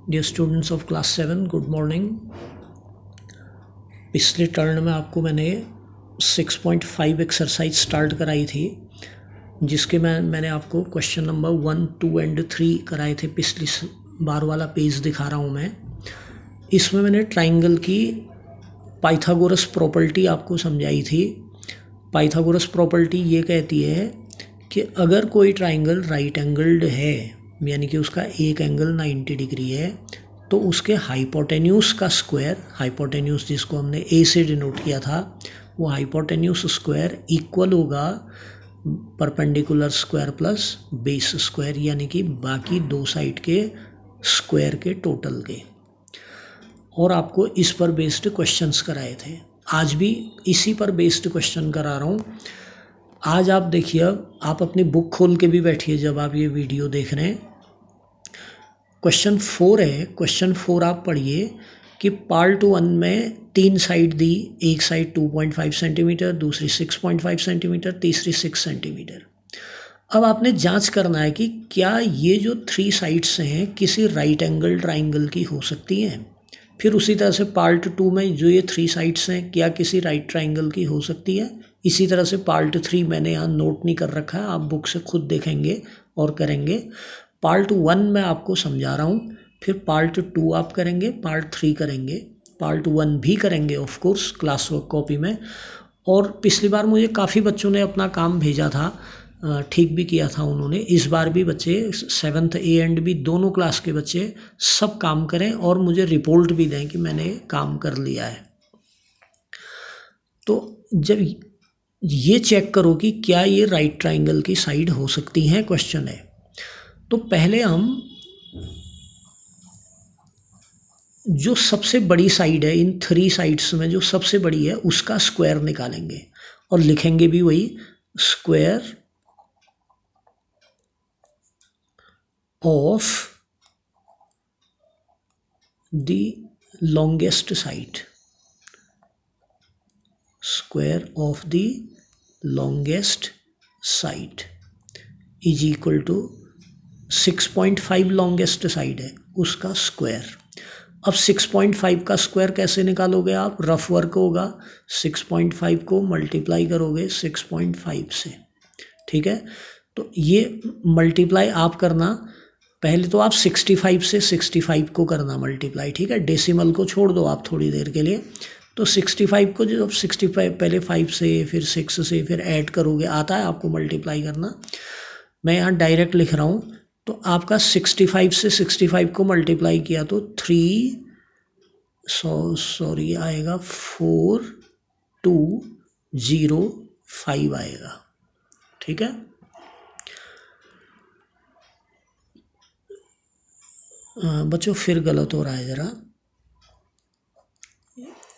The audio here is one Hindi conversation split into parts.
Dear students of class 7, good morning. पिछले टर्न में आपको मैंने 6.5 एक्सरसाइज स्टार्ट कराई थी, जिसके मैंने आपको क्वेश्चन नंबर 1, 2 एंड 3 कराए थे। पिछली बार वाला पेज दिखा रहा हूँ मैं। इसमें मैंने ट्राइंगल की पाइथागोरस प्रॉपर्टी आपको समझाई थी। पाइथागोरस प्रॉपर्टी ये कहती है कि अगर कोई ट्राइंगल राइट एंगल्ड है, यानी कि उसका एक एंगल 90 डिग्री है, तो उसके हाइपोटेन्यूस का स्क्वायर, हाइपोटेन्यूस जिसको हमने ए से डिनोट किया था, वो हाइपोटेन्यूस स्क्वायर इक्वल होगा perpendicular square plus base square, यानी कि बाकी दो साइड के स्क्वायर के टोटल के। और आपको इस पर बेस्ड क्वेश्चंस कराए थे। आज भी इसी पर बेस्ड क्वेश्चन करा रहा हूँ। आज आप देखिए, आप अपनी बुक खोल के भी बैठिए जब आप ये वीडियो देख रहे हैं। क्वेश्चन 4 है। क्वेश्चन 4 आप पढ़िए कि पार्ट 1 में 3 साइड दी, एक साइड 2.5 सेंटीमीटर, दूसरी 6.5 सेंटीमीटर, तीसरी 6 सेंटीमीटर। अब आपने जांच करना है कि क्या ये जो 3 साइड्स हैं किसी राइट एंगल ट्राइंगल की हो सकती हैं। फिर उसी तरह से पार्ट 2 में जो ये 3 साइड्स हैं क्या किसी राइट ट्राइंगल की हो सकती है। इसी तरह से पार्ट 3 मैंने यहाँ नोट नहीं कर रखा है, आप बुक से खुद देखेंगे और करेंगे। पार्ट 1 मैं आपको समझा रहा हूँ, फिर पार्ट 2 आप करेंगे, पार्ट 3 करेंगे, पार्ट 1 भी करेंगे of course class work copy में। और पिछली बार मुझे काफ़ी बच्चों ने अपना काम भेजा था, ठीक भी किया था उन्होंने। इस बार भी बच्चे 7th ए एंड बी दोनों क्लास के बच्चे सब काम करें और मुझे रिपोर्ट भी दें कि मैंने काम कर लिया है। तो जब ये चेक करो कि क्या ये राइट ट्राइंगल की साइड हो सकती हैं, क्वेश्चन है। तो पहले हम जो सबसे बड़ी साइड है इन 3 साइड्स में, जो सबसे बड़ी है उसका स्क्वायर निकालेंगे और लिखेंगे भी वही square of the longest side, square of the longest side is equal to 6.5 longest side है उसका स्क्वायर। अब 6.5 का स्क्वायर कैसे निकालोगे आप, रफ वर्क होगा। 6.5 को मल्टीप्लाई करोगे 6.5 से, ठीक है। तो ये मल्टीप्लाई आप करना, पहले तो आप 65 से 65 को करना मल्टीप्लाई, ठीक है। डेसिमल को छोड़ दो आप थोड़ी देर के लिए। तो 65 को जब 65 पहले 5 से फिर 6 से फिर ऐड करोगे, आता है आपको मल्टीप्लाई करना। मैं यहाँ डायरेक्ट लिख रहा हूँ। तो आपका 65 से 65 को मल्टीप्लाई किया तो 3 आएगा 4205 आएगा, ठीक है। बच्चों फिर गलत हो रहा है ज़रा,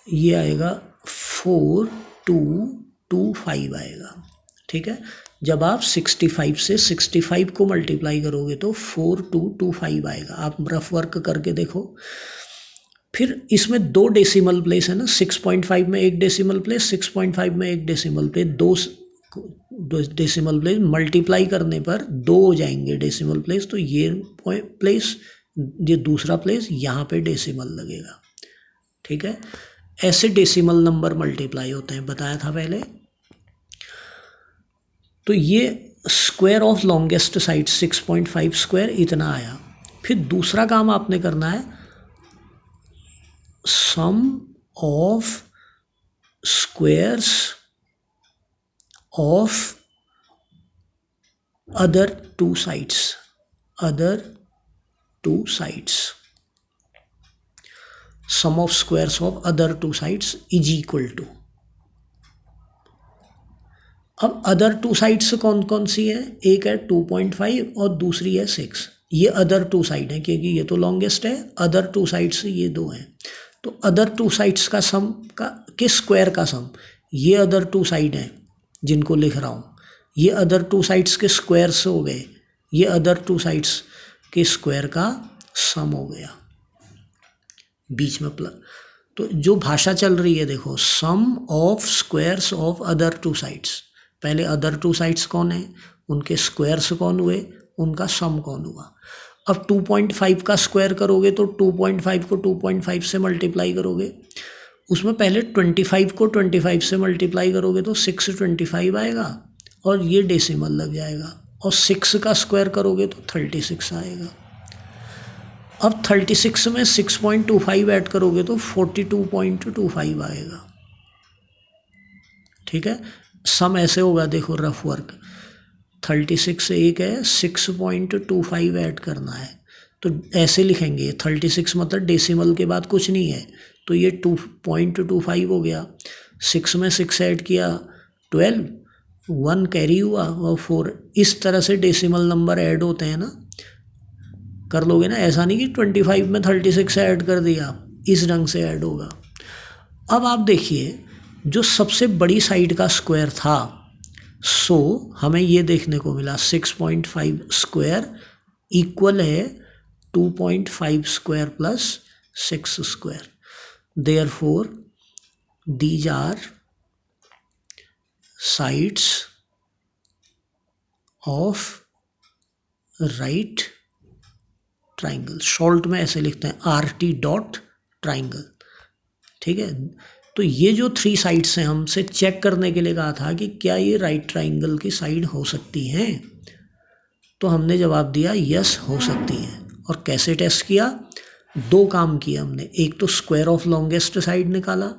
ये आएगा 4225 आएगा, ठीक है। जब आप 65 से 65 को मल्टीप्लाई करोगे तो 4225 आएगा। आप रफ वर्क करके देखो। फिर इसमें 2 डेसिमल प्लेस है ना, 6.5 में एक डेसिमल प्लेस, 6.5 में एक डेसिमल प्लेस, दो डेसिमल प्लेस मल्टीप्लाई करने पर 2 हो जाएंगे डेसिमल प्लेस। तो ये प्लेस, ये दूसरा प्लेस, यहाँ पे डेसिमल लगेगा, ठीक है। ऐसे डेसिमल नंबर मल्टीप्लाई होते हैं, बताया था पहले। तो ये square of longest side 6.5 square इतना आया। फिर दूसरा काम आपने करना है, sum of squares of other two sides, other two sides, sum of squares of other two sides is equal to. अब अदर टू साइड्स कौन कौन सी है, एक है 2.5 और दूसरी है 6। ये अदर टू साइड है क्योंकि ये तो लॉन्गेस्ट है। अदर टू साइड्स ये दो हैं। तो अदर टू साइड्स का सम का किस स्क्वायर का सम, ये अदर टू साइड हैं जिनको लिख रहा हूँ, ये अदर टू साइड्स के स्क्वायर्स हो गए, ये अदर टू साइड्स के स्क्वायर का सम हो गया। बीच में प्लस, तो जो भाषा चल रही है देखो, sum of squares of other two sides. पहले अदर टू साइड्स कौन है, उनके स्क्वायर्स कौन हुए, उनका सम कौन हुआ। अब 2.5 का स्क्वायर करोगे तो 2.5 को 2.5 से मल्टीप्लाई करोगे, उसमें पहले 25 को 25 से मल्टीप्लाई करोगे तो 625 आएगा और ये डेसिमल लग जाएगा, और 6 का स्क्वायर करोगे तो 36 आएगा। अब 36 में 6.25 ऐड करोगे तो 42.25 आएगा। ठीक है, सम ऐसे होगा, देखो रफ वर्क, 36 से एक है, 6.25 ऐड करना है, तो ऐसे लिखेंगे 36 मतलब डेसिमल के बाद कुछ नहीं है, तो ये 2.25 हो गया। 6 में 6 ऐड किया 12, 1 कैरी हुआ और 4, इस तरह से डेसिमल नंबर ऐड होते हैं ना, कर लोगे ना, ऐसा नहीं कि 25 में 36 ऐड कर दिया, इस ढंग से ऐड होगा। अब आप देखिए जो सबसे बड़ी साइड का स्क्वायर था, सो हमें ये देखने को मिला 6.5 स्क्वायर इक्वल है 2.5 square plus 6 square, therefore these are sides of right triangle. Short में ऐसे लिखते हैं RT डॉट ट्राइंगल। ठीक है, तो ये जो 3 साइड्स हैं हमसे चेक करने के लिए कहा था कि क्या ये राइट ट्राइंगल की साइड हो सकती हैं, तो हमने जवाब दिया यस हो सकती हैं। और कैसे टेस्ट किया, 2 काम किए हमने, एक तो स्क्वायर ऑफ लॉन्गेस्ट साइड निकाला,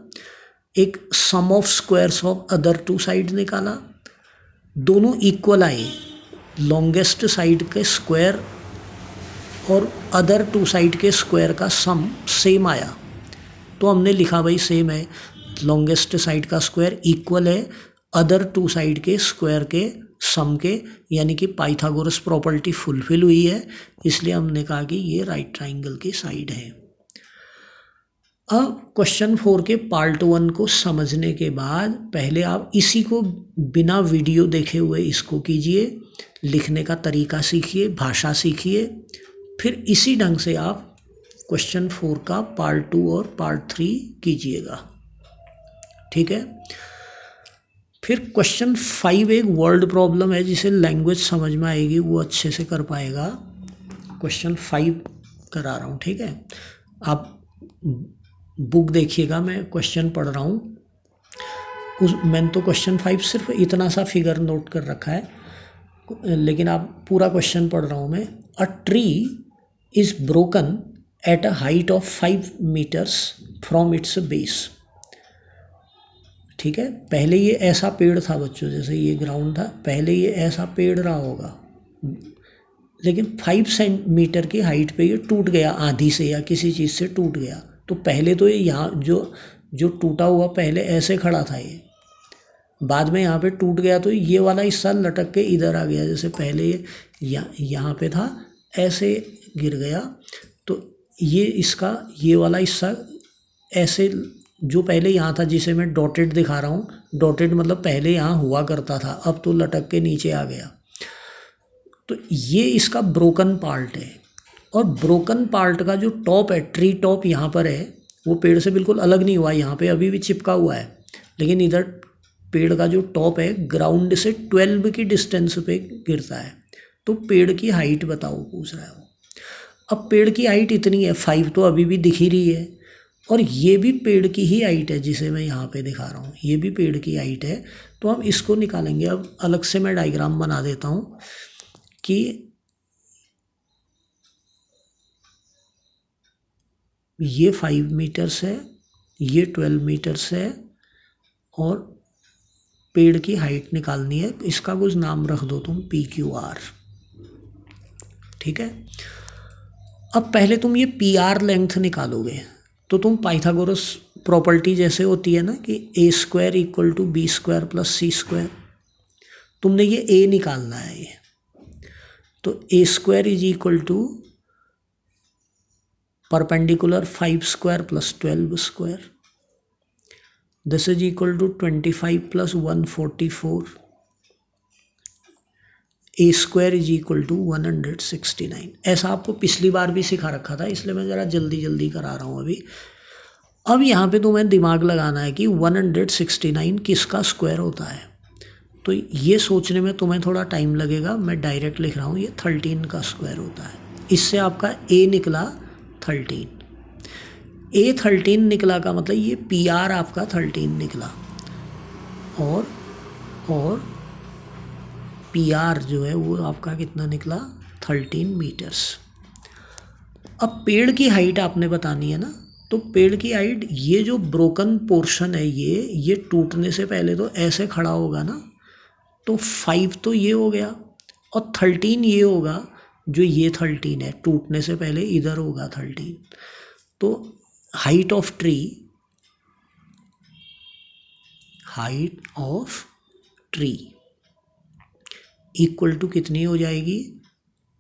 एक sum of squares of other 2 side निकाला, दोनों इक्वल आए, लॉन्गेस्ट साइड के स्क्वायर और अदर 2 साइड के स्क्वायर का सम सेम आया, तो हमने लिखा भाई सेम है, लॉन्गेस्ट साइड का स्क्वायर इक्वल है अदर 2 साइड के स्क्वायर के सम के, यानी कि पाइथागोरस प्रॉपर्टी फुलफिल हुई है, इसलिए हमने कहा कि ये राइट ट्राइंगल की साइड है। अब क्वेश्चन 4 के पार्ट 1 को समझने के बाद पहले आप इसी को बिना वीडियो देखे हुए इसको कीजिए, लिखने का तरीका सीखिए, भाषा सीखिए, फिर इसी ढंग से आप क्वेश्चन 4 का पार्ट 2 और पार्ट 3 कीजिएगा। ठीक है, फिर क्वेश्चन 5 एक वर्ड प्रॉब्लम है, जिसे लैंग्वेज समझ में आएगी वो अच्छे से कर पाएगा। क्वेश्चन 5 करा रहा हूँ, ठीक है, आप बुक देखिएगा, मैं क्वेश्चन पढ़ रहा हूँ, मैंने तो क्वेश्चन 5 सिर्फ इतना सा फिगर नोट कर रखा है, लेकिन आप पूरा क्वेश्चन पढ़ रहा हूँ मैं। A tree is broken at a height of 5 meters from its base. ठीक है, पहले ये ऐसा पेड़ था बच्चों, जैसे ये ग्राउंड था, पहले ये ऐसा पेड़ रहा होगा, लेकिन 5 मीटर की हाइट पे ये टूट गया, आधी से या किसी चीज़ से टूट गया, तो पहले तो ये यहाँ जो टूटा हुआ पहले ऐसे खड़ा था, ये बाद में यहाँ पे टूट गया, तो ये वाला हिस्सा लटक के इधर आ गया, जैसे पहले ये यहाँ पे था ऐसे गिर गया, तो ये इसका ये वाला हिस्सा ऐसे, जो पहले यहाँ था जिसे मैं डॉटेड दिखा रहा हूँ, डॉटेड मतलब पहले यहाँ हुआ करता था, अब तो लटक के नीचे आ गया, तो ये इसका ब्रोकन पार्ट है। और ब्रोकन पार्ट का जो टॉप है, ट्री टॉप यहाँ पर है, वो पेड़ से बिल्कुल अलग नहीं हुआ, यहाँ पे अभी भी चिपका हुआ है, लेकिन इधर पेड़ का जो टॉप है ग्राउंड से 12 की डिस्टेंस पे गिरता है, तो पेड़ की हाइट बताओ पूछ रहा है वो। अब पेड़ की हाइट इतनी है, 5 तो अभी भी दिख ही रही है, और ये भी पेड़ की ही हाइट है जिसे मैं यहाँ पे दिखा रहा हूँ, ये भी पेड़ की हाइट है, तो हम इसको निकालेंगे। अब अलग से मैं डायग्राम बना देता हूँ कि ये 5 मीटर्स है, ये 12 मीटर्स है, और पेड़ की हाइट निकालनी है, इसका कुछ नाम रख दो तुम PQR। ठीक है, अब पहले तुम ये PR लेंथ निकालोगे, तो तुम पाइथागोरस प्रॉपर्टी जैसे होती है ना कि A² equal to B² plus C², तुमने ये A निकालना है, ये तो A² is equal to perpendicular 5² plus 12², this is equal to 25 plus 144, A² is equal to 169। ऐसा आपको पिछली बार भी सिखा रखा था, इसलिए मैं ज़रा जल्दी जल्दी करा रहा हूँ अभी। अब यहाँ पे तुम्हें दिमाग लगाना है कि 169 किसका स्क्वायर होता है, तो ये सोचने में तुम्हें थोड़ा टाइम लगेगा, मैं डायरेक्ट लिख रहा हूँ, ये 13 का स्क्वायर होता है। इससे आपका ए निकला 13, ए 13 निकला का मतलब ये पी आर आपका 13 निकला, और पी आर जो है वो आपका कितना निकला 13 मीटर्स। अब पेड़ की हाइट आपने बतानी है ना, तो पेड़ की हाइट ये जो ब्रोकन पोर्शन है ये टूटने से पहले तो ऐसे खड़ा होगा ना, तो 5 तो ये हो गया और 13 ये होगा, जो ये 13 है टूटने से पहले इधर होगा 13। तो height of tree equal to कितनी हो जाएगी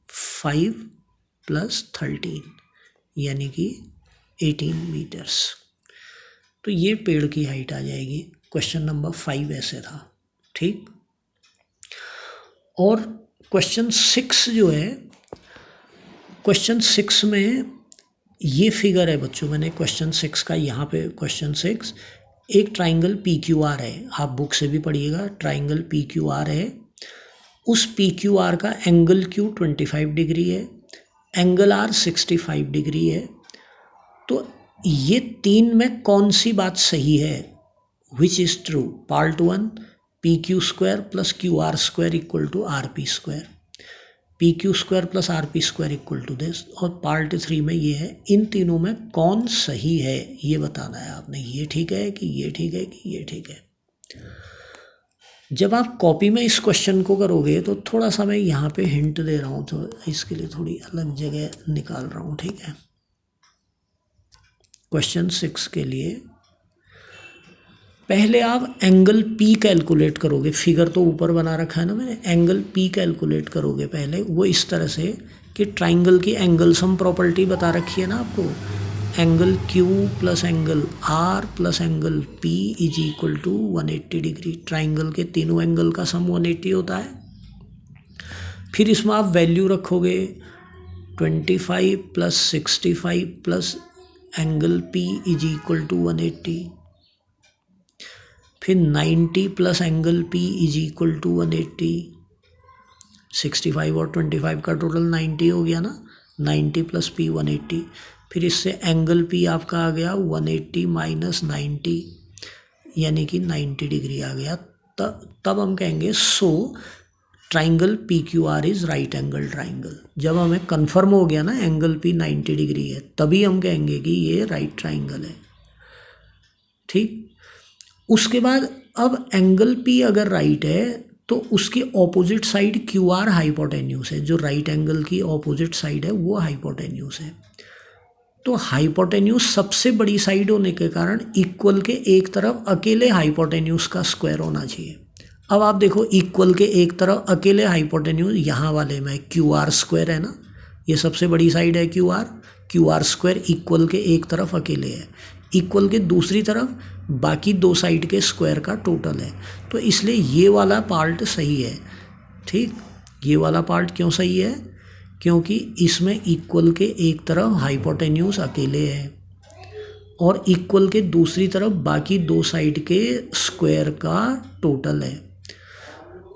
5 + 13 यानी कि 18 मीटर्स। तो ये पेड़ की हाइट आ जाएगी। क्वेश्चन नंबर 5 ऐसे था, ठीक। और क्वेश्चन 6 जो है, क्वेश्चन 6 में ये फिगर है बच्चों, मैंने क्वेश्चन 6 का यहाँ पे क्वेश्चन 6, एक ट्राइंगल पी क्यू आर है, आप बुक से भी पढ़िएगा, ट्राइंगल पी क्यू आर है, उस पी क्यू आर का एंगल क्यू 25 डिग्री है, एंगल आर 65 डिग्री है। तो ये तीन में कौन सी बात सही है, which is true? Part 1 P Q square plus Q R square equal to R P square, P Q square plus R P square equal to this, और पार्ट 3 में ये है, इन तीनों में कौन सही है ये बताना है आपने, ये ठीक है कि ये ठीक है कि ये ठीक है। जब आप कॉपी में इस क्वेश्चन को करोगे तो थोड़ा सा मैं यहाँ पे हिंट दे रहा हूँ, तो इसके लिए थोड़ी अलग जगह निकाल रहा हूँ, ठीक है। क्वेश्चन 6 के लिए पहले आप एंगल पी कैलकुलेट करोगे, फिगर तो ऊपर बना रखा है ना मैंने, एंगल पी कैलकुलेट करोगे पहले, वो इस तरह से कि ट्राइंगल की एंगल सम प्रॉपर्टी बता रखी है ना आपको, angle Q plus angle R plus angle P is equal to 180 degree. Triangle के तीनों एंगल का सम 180 होता है। फिर इसमें आप वैल्यू रखोगे 25 + 65 plus angle P is equal to 180, फिर 90 plus angle P is equal to 180, 65 और 25 का टोटल 90 हो गया ना, 90 प्लस पी 180, फिर इससे एंगल पी आपका आ गया 180 माइनस 90 यानी कि 90 डिग्री आ गया। तब हम कहेंगे so triangle P Q R is right angle triangle. जब हमें कन्फर्म हो गया ना एंगल पी 90 डिग्री है, तभी हम कहेंगे कि ये राइट ट्राइंगल है, ठीक। उसके बाद अब एंगल पी अगर राइट है तो उसकी opposite side Q R hypotenuse है, जो राइट एंगल की ऑपोजिट साइड है वो हाइपोटेन्यूस है। तो हाइपोटेन्यूस सबसे बड़ी साइड होने के कारण इक्वल के एक तरफ अकेले हाइपोटेन्यूस का स्क्वायर होना चाहिए। अब आप देखो इक्वल के एक तरफ अकेले हाइपोटेन्यूस यहाँ वाले में क्यू आर स्क्वायर है ना, ये सबसे बड़ी साइड है क्यू आर स्क्वायर इक्वल के एक तरफ अकेले है, इक्वल के दूसरी तरफ बाकी दो साइड के स्क्वायर का टोटल है। तो इसलिए ये वाला पार्ट सही है, ठीक। ये वाला पार्ट क्यों सही है? क्योंकि इसमें इक्वल के एक तरफ हाइपोटेन्यूस अकेले है और इक्वल के दूसरी तरफ बाकी दो साइड के स्क्वायर का टोटल है।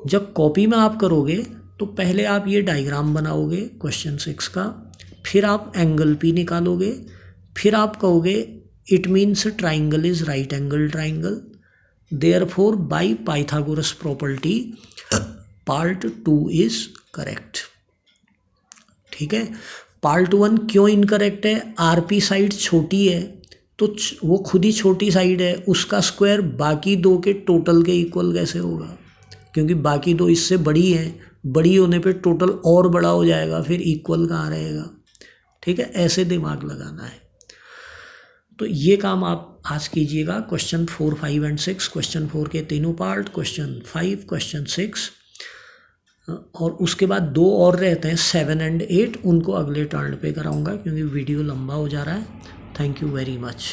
जब कॉपी में आप करोगे तो पहले आप ये डायग्राम बनाओगे क्वेश्चन 6 का, फिर आप एंगल पी निकालोगे, फिर आप कहोगे it means triangle is right angle triangle, therefore by Pythagoras property part 2 is correct, ठीक है। पार्ट 1 क्यों इनकरेक्ट है? आरपी साइड छोटी है तो वो खुद ही छोटी साइड है, उसका स्क्वायर बाकी दो के टोटल के इक्वल कैसे होगा? क्योंकि बाकी दो इससे बड़ी हैं, बड़ी होने पे टोटल और बड़ा हो जाएगा, फिर इक्वल कहाँ रहेगा, ठीक है। ऐसे दिमाग लगाना है। तो ये काम आप आज कीजिएगा। क्वेश्चन 4, 5 एंड 6, क्वेश्चन 4 के तीनों पार्ट, क्वेश्चन 5, क्वेश्चन 6, और उसके बाद दो और रहते हैं 7 एंड 8, उनको अगले टर्न पे कराऊंगा क्योंकि वीडियो लंबा हो जा रहा है। Thank you very much.